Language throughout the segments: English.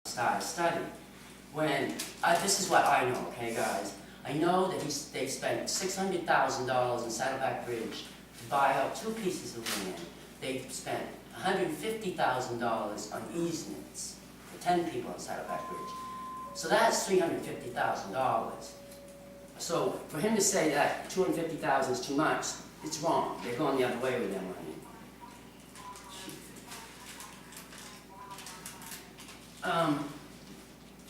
start a study. When, this is what I know, okay guys, I know that they spent $600,000 in Saddleback Bridge to buy out 2 pieces of land. They spent $150,000 on easements for 10 people on Saddleback Bridge. So that's $350,000. So for him to say that $250,000 is too much, it's wrong. They're going the other way with their money.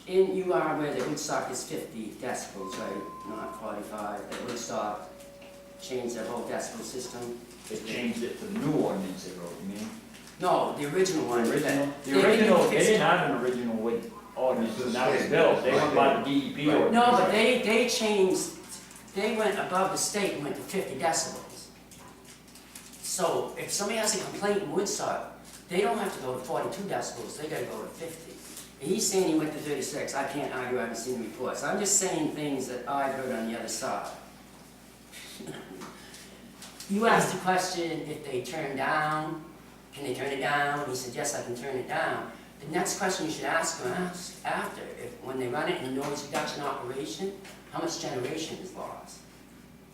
You are aware that Woodstock is 50 decibels, right? Not 45. That Woodstock changed their whole decibel system. They changed it to the new ordinance they wrote, you mean? No, the original one. The original, they didn't have an original ordinance when that was built. They went by the DEP ordinance. No, but they changed, they went above the state and went to 50 decibels. So if somebody has a complaint in Woodstock, they don't have to go to 42 decibels, they gotta go to 50. And he's saying he went to 36, I can't argue, I haven't seen the reports. I'm just saying things that I've heard on the other side. You asked the question if they turn down, can they turn it down? He said, yes, I can turn it down. The next question you should ask him after, when they run it in noise reduction operation, how much generation is lost?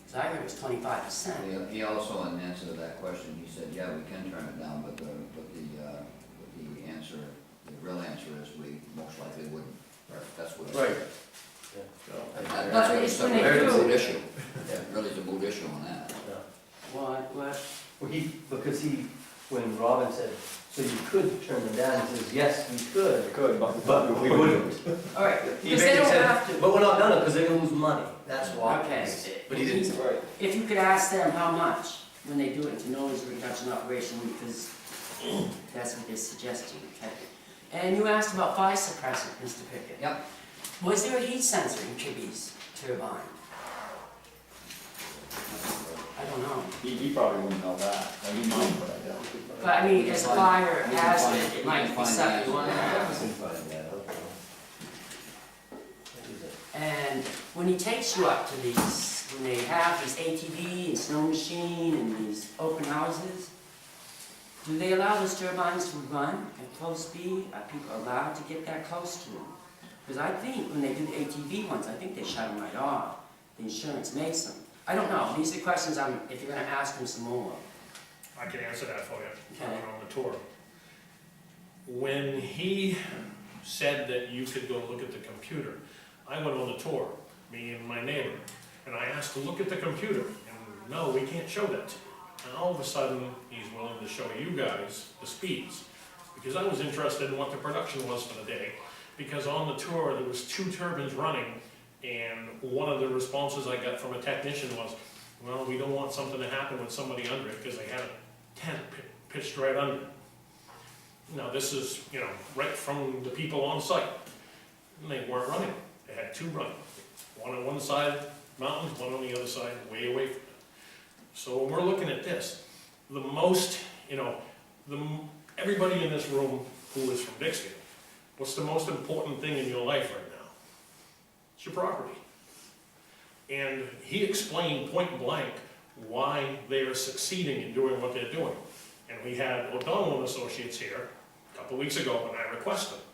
Because I heard it was 25%. He also, in answer to that question, he said, yeah, we can turn it down, but the answer, the real answer is we most likely wouldn't. That's what I said. But it's when they Very do. moot issue. Yeah, really is a moot issue on that. What? Well, when Robin said, so you could turn them down, he says, yes, we could. They could, But we wouldn't. All right, He because they don't basically have said, to. but we're not gonna, because they're gonna lose money, that's why. Okay. But he didn't. Right. If you could ask them how much when they do it into noise reduction operation, because that's what they're suggesting, okay? And you asked about fire suppressant, Mr. Pickett. Yep. Was there a heat sensor in Kibby's turbine? I don't know. He probably wouldn't know that. He might, but I don't. But I mean, as a fire hazard, it might be find something that. you want to have. And when he takes you up to these, when they have these ATV and snow machine and these open houses, do they allow those turbines to run at close speed? Are people allowed to get that close to them? Because I think when they do the ATV ones, I think they shut them right off. The insurance makes them. I don't know. These are questions if you're going to ask him some more. I can answer that for you. Okay. On the tour. When he said that you could go look at the computer, I went on the tour, me and my neighbor, and I asked to look at the computer, and no, we can't show that to you. And all of a sudden, he's willing to show you guys the speeds, because I was interested in what the production was for the day, because on the tour there was 2 turbines running, and one of the responses I got from a technician was, well, we don't want something to happen with somebody under it, because they had a tent pitched right under it. Now this is, right from the people on site, and they weren't running. They had 2 running, one on one side mountains, one on the other side, way away from it. So when we're looking at this, the most, everybody in this room who is from Dixfield, what's the most important thing in your life right now? It's your property. And he explained point blank why they are succeeding in doing what they're doing. And we had O'Donnell and Associates here a couple weeks ago when I requested them.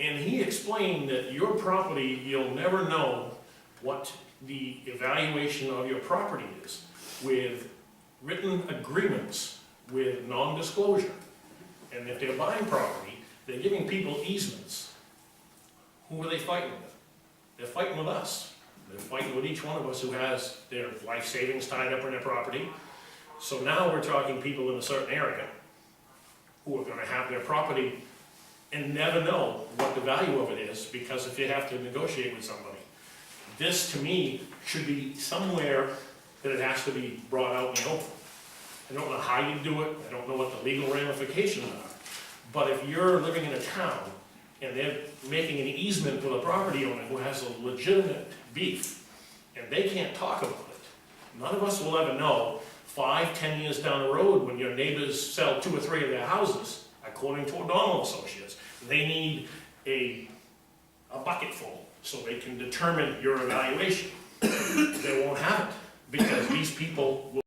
And he explained that your property, you'll never know what the evaluation of your property is with written agreements with non-disclosure. And if they're buying property, they're giving people easements. Who are they fighting with? They're fighting with us. They're fighting with each one of us who has their life savings tied up in their property. So now we're talking people in a certain area who are going to have their property and never know what the value of it is, because if you have to negotiate with somebody. This, to me, should be somewhere that it has to be brought out in the open. I don't know how you do it, I don't know what the legal ramifications are, but if you're living in a town and they're making an easement with a property owner who has a legitimate beef, and they can't talk about it, none of us will ever know 5, 10 years down the road when your neighbors sell 2 or 3 of their houses, according to O'Donnell Associates, they need a bucket full so they can determine your evaluation. They won't have it because these people will